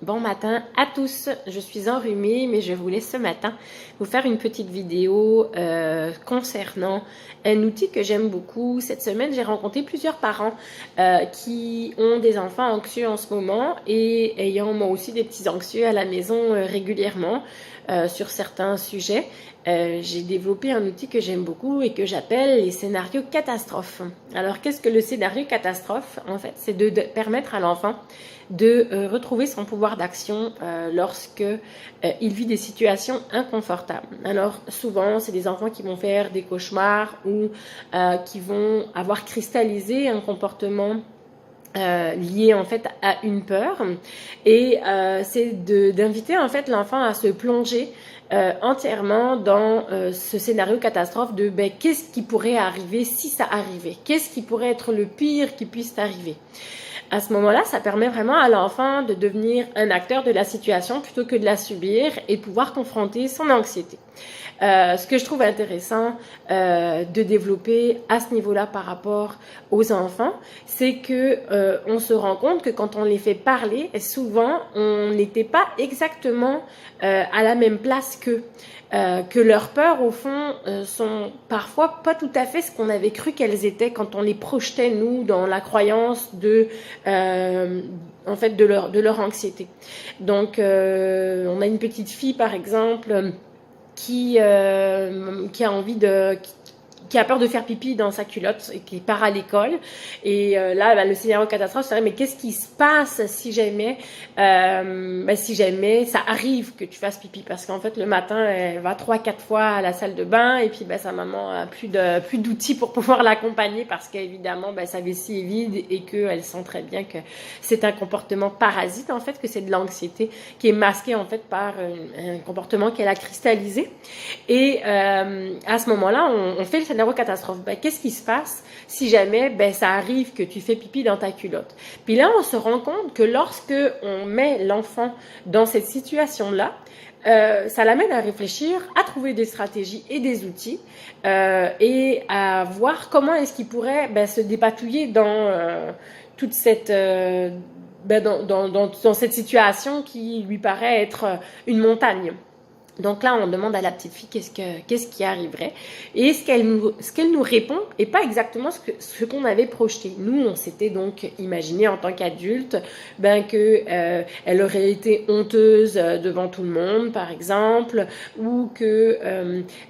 Bon matin à tous, je suis enrhumée mais je voulais ce matin vous faire une petite vidéo concernant un outil que j'aime beaucoup. Cette semaine j'ai rencontré plusieurs parents qui ont des enfants anxieux en ce moment et ayant moi aussi des petits anxieux à la maison régulièrement sur certains sujets. J'ai développé un outil que j'aime beaucoup et que j'appelle les scénarios catastrophes. Alors qu'est-ce que le scénario catastrophe? En fait, c'est de permettre à l'enfant de retrouver son pouvoir d'action lorsque il vit des situations inconfortables. Alors souvent, c'est des enfants qui vont faire des cauchemars ou qui vont avoir cristallisé un comportement lié en fait à une peur, et c'est d'inviter en fait l'enfant à se plonger entièrement dans ce scénario catastrophe de qu'est-ce qui pourrait arriver si ça arrivait, qu'est-ce qui pourrait être le pire qui puisse arriver. À ce moment-là, ça permet vraiment à l'enfant de devenir un acteur de la situation plutôt que de la subir et de pouvoir confronter son anxiété. Ce que je trouve intéressant de développer à ce niveau-là par rapport aux enfants, c'est que on se rend compte que quand on les fait parler, souvent on n'était pas exactement à la même place qu'eux. Que leurs peurs au fond sont parfois pas tout à fait ce qu'on avait cru qu'elles étaient quand on les projetait nous dans la croyance de en fait de leur anxiété. Donc on a une petite fille par exemple qui a envie qui a peur de faire pipi dans sa culotte et qui part à l'école. Et là, le scénario catastrophe serait, mais qu'est-ce qui se passe si jamais ça arrive que tu fasses pipi? Parce qu'en fait, le matin, elle va 3-4 fois à la salle de bain et puis sa maman a plus d'outils pour pouvoir l'accompagner parce qu'évidemment, sa vessie est vide et qu'elle sent très bien que c'est un comportement parasite, en fait, que c'est de l'anxiété qui est masquée, en fait, par un comportement qu'elle a cristallisé. Et à ce moment-là, on fait le scénario catastrophe. Qu'est-ce qui se passe si jamais ça arrive que tu fais pipi dans ta culotte? Puis là, on se rend compte que lorsque on met l'enfant dans cette situation-là, ça l'amène à réfléchir, à trouver des stratégies et des outils et à voir comment est-ce qu'il pourrait se dépatouiller dans toute cette dans cette situation qui lui paraît être une montagne. Donc là, on demande à la petite fille qu'est-ce qui arriverait, et ce qu'elle nous répond est pas exactement ce qu'on avait projeté. Nous, on s'était donc imaginé en tant qu'adulte que elle aurait été honteuse devant tout le monde, par exemple, ou que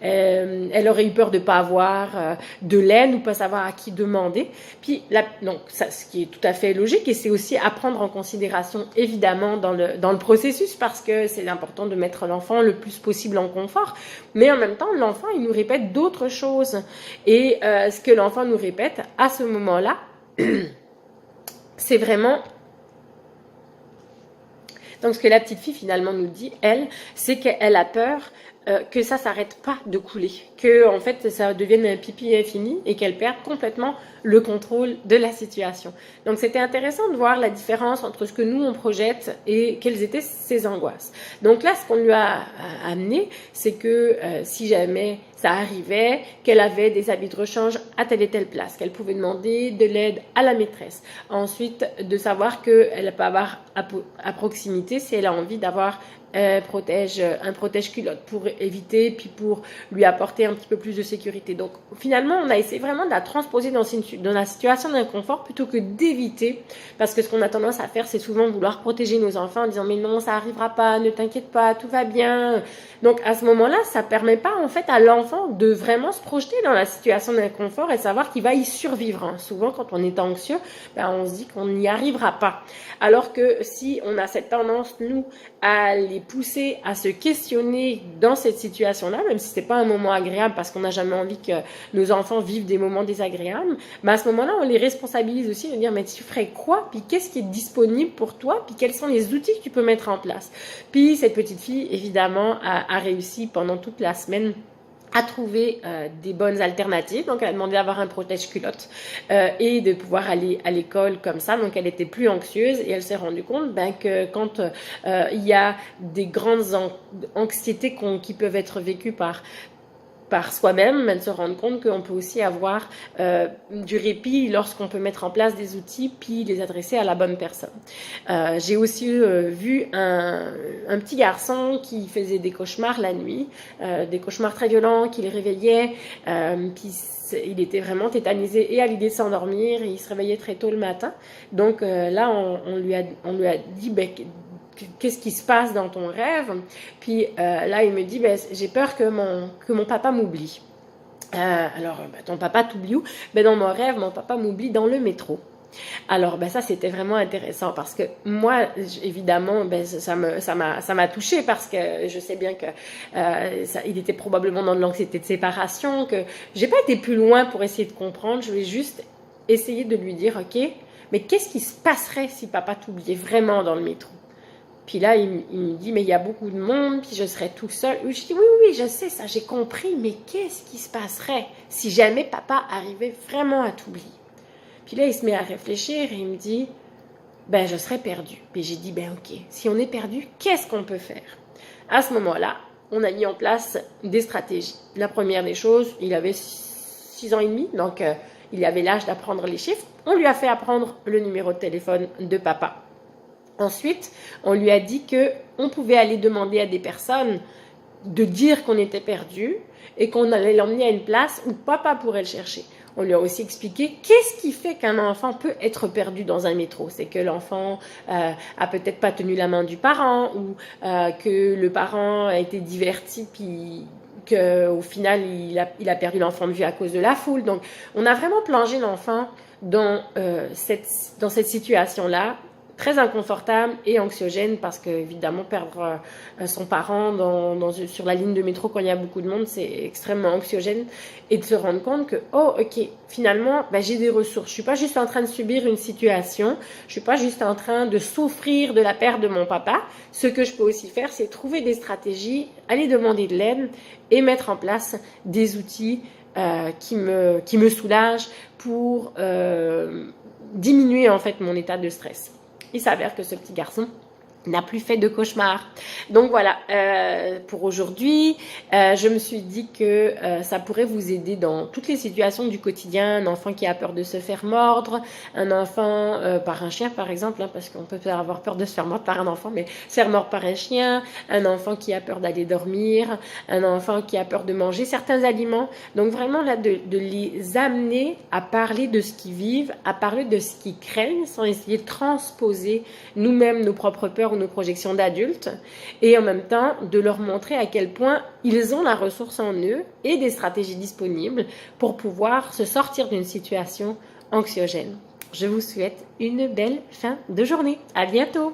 elle aurait eu peur de pas avoir de l'aide ou pas savoir à qui demander. Puis donc ça, ce qui est tout à fait logique, et c'est aussi à prendre en considération évidemment dans le processus, parce que c'est important de mettre l'enfant le plus possible en confort, mais en même temps l'enfant il nous répète d'autres choses, et ce que l'enfant nous répète à ce moment-là c'est vraiment donc ce que la petite fille finalement nous dit, elle, c'est qu'elle a peur que ça s'arrête pas de couler, que en fait ça devienne un pipi infini et qu'elle perde complètement le contrôle de la situation. Donc c'était intéressant de voir la différence entre ce que nous on projette et quelles étaient ses angoisses. Donc là, ce qu'on lui a amené, c'est que si jamais ça arrivait, qu'elle avait des habits de rechange à telle et telle place, qu'elle pouvait demander de l'aide à la maîtresse. Ensuite, de savoir qu'elle peut avoir à proximité, si elle a envie d'avoir un protège culotte pour éviter, puis pour lui apporter un petit peu plus de sécurité. Donc finalement, on a essayé vraiment de la transposer dans la situation d'inconfort plutôt que d'éviter, parce que ce qu'on a tendance à faire, c'est souvent vouloir protéger nos enfants en disant mais non, ça arrivera pas, ne t'inquiète pas, tout va bien. Donc à ce moment-là, ça permet pas en fait à l'enfant de vraiment se projeter dans la situation d'inconfort et savoir qu'il va y survivre. Souvent, quand on est anxieux, on se dit qu'on n'y arrivera pas. Alors que si on a cette tendance, nous, à les pousser à se questionner dans cette situation-là, même si c'est pas un moment agréable parce qu'on n'a jamais envie que nos enfants vivent des moments désagréables, à ce moment-là, on les responsabilise aussi de dire mais tu ferais quoi? Puis qu'est-ce qui est disponible pour toi? Puis quels sont les outils que tu peux mettre en place? Puis cette petite fille, évidemment, a réussi pendant toute la semaine à trouver des bonnes alternatives. Donc elle a demandé d'avoir un protège-culotte et de pouvoir aller à l'école comme ça. Donc elle était plus anxieuse et elle s'est rendue compte que quand il y a des grandes anxiétés qui peuvent être vécues par par soi-même, mais de se rendre compte qu'on peut aussi avoir du répit lorsqu'on peut mettre en place des outils puis les adresser à la bonne personne. J'ai aussi vu un petit garçon qui faisait des cauchemars la nuit, des cauchemars très violents qui le réveillaient, puis il était vraiment tétanisé et à l'idée de s'endormir et il se réveillait très tôt le matin. Donc là, on lui a dit qu'est-ce qui se passe dans ton rêve? Puis là, il me dit, j'ai peur que mon papa m'oublie. Alors, ton papa t'oublie où? Dans mon rêve, mon papa m'oublie dans le métro. Alors, ça, c'était vraiment intéressant parce que moi, évidemment, ça m'a touchée parce que je sais bien que il était probablement dans de l'anxiété de séparation, que j'ai pas été plus loin pour essayer de comprendre. Je vais juste essayer de lui dire, OK, mais qu'est-ce qui se passerait si papa t'oubliait vraiment dans le métro? Puis là, il me dit, mais il y a beaucoup de monde, puis je serais tout seul. Je dis, oui, je sais ça, j'ai compris, mais qu'est-ce qui se passerait si jamais papa arrivait vraiment à t'oublier? Puis là, il se met à réfléchir et il me dit, je serais perdu. Puis j'ai dit, OK, si on est perdu, qu'est-ce qu'on peut faire? À ce moment-là, on a mis en place des stratégies. La première des choses, il avait 6 ans et demi, donc il avait l'âge d'apprendre les chiffres. On lui a fait apprendre le numéro de téléphone de papa. Ensuite, on lui a dit qu'on pouvait aller demander à des personnes de dire qu'on était perdu et qu'on allait l'emmener à une place où papa pourrait le chercher. On lui a aussi expliqué qu'est-ce qui fait qu'un enfant peut être perdu dans un métro. C'est que l'enfant a peut-être pas tenu la main du parent ou que le parent a été diverti puis qu'au final il a perdu l'enfant de vue à cause de la foule. Donc on a vraiment plongé l'enfant dans cette situation-là, très inconfortable et anxiogène parce que évidemment perdre son parent sur la ligne de métro quand il y a beaucoup de monde, c'est extrêmement anxiogène, et de se rendre compte que ok, finalement j'ai des ressources, je suis pas juste en train de subir une situation, je suis pas juste en train de souffrir de la perte de mon papa. Ce que je peux aussi faire, c'est trouver des stratégies, aller demander de l'aide et mettre en place des outils qui me soulagent pour diminuer en fait mon état de stress. Il s'avère que ce petit garçon n'a plus fait de cauchemar. Donc voilà, pour aujourd'hui, je me suis dit que ça pourrait vous aider dans toutes les situations du quotidien. Un enfant qui a peur de se faire mordre, un enfant par un chien par exemple, parce qu'on peut avoir peur de se faire mordre par un enfant, mais se faire mordre par un chien, un enfant qui a peur d'aller dormir, un enfant qui a peur de manger certains aliments. Donc vraiment là, de les amener à parler de ce qu'ils vivent, à parler de ce qu'ils craignent, sans essayer de transposer nous-mêmes nos propres peurs ou nos projections d'adultes, et en même temps de leur montrer à quel point ils ont la ressource en eux et des stratégies disponibles pour pouvoir se sortir d'une situation anxiogène. Je vous souhaite une belle fin de journée. À bientôt!